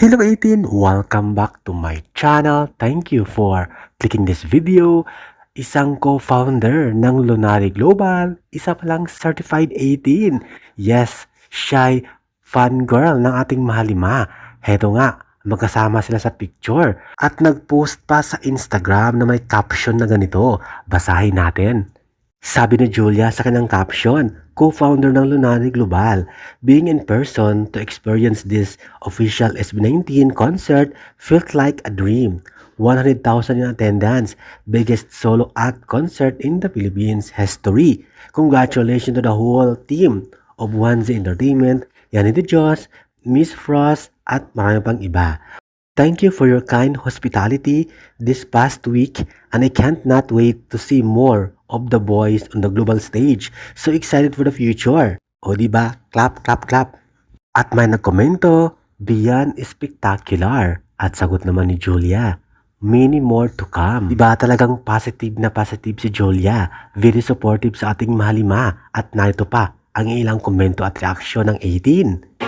Hello 18! Welcome back to my channel. Thank you for clicking this video. Isang co-founder ng Lunari Global, isa palang certified 18. Yes, shy fangirl ng ating mahalima. Heto nga, magkasama sila sa picture at nag-post pa sa Instagram na may caption na ganito. Basahin natin. Sabi ni Julia sa kanyang caption, co-founder ng Lunari Global, being in person to experience this official SB19 concert felt like a dream. 100,000 in attendance, biggest solo act concert in the Philippines history. Congratulations to the whole team of Onesie Entertainment, Yanni De Dios, Miss Frost, at marami pang iba. Thank you for your kind hospitality this past week, and I can't not wait to see more of the boys on the global stage. So excited for the future. O diba? Clap, clap, clap. At may nagkomento, beyond spectacular. At sagot naman ni Julia, many more to come. Diba talagang positive na positive si Julia. Very supportive sa ating mahalima. At narito pa ang ilang komento at reaksyon ng 18.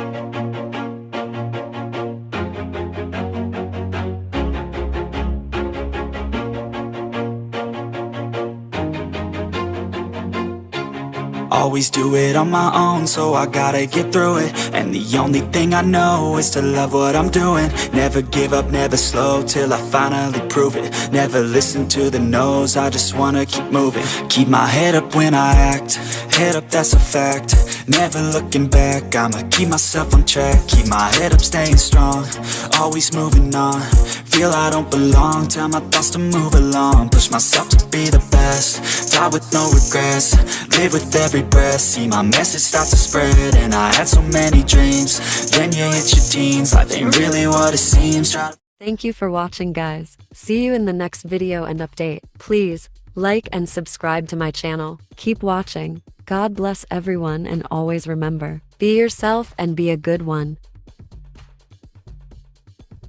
Always do it on my own, so I gotta get through it. And the only thing I know is to love what I'm doing. Never give up, never slow, till I finally prove it. Never listen to the no's, I just wanna keep moving. Keep my head up when I act, head up, that's a fact. Never looking back, I'ma keep myself on track. Keep my head up, staying strong, always moving on. Feel I don't belong, tell my thoughts to move along. Push myself to be the best, die with no regrets. Live with every breath, see my message start to spread. And I had so many dreams, then you hit your teens. Life ain't really what it seems. Thank you for watching, guys. See you in the next video and update. Please like and subscribe to my channel. Keep watching. God bless everyone, and always remember, be yourself and be a good one.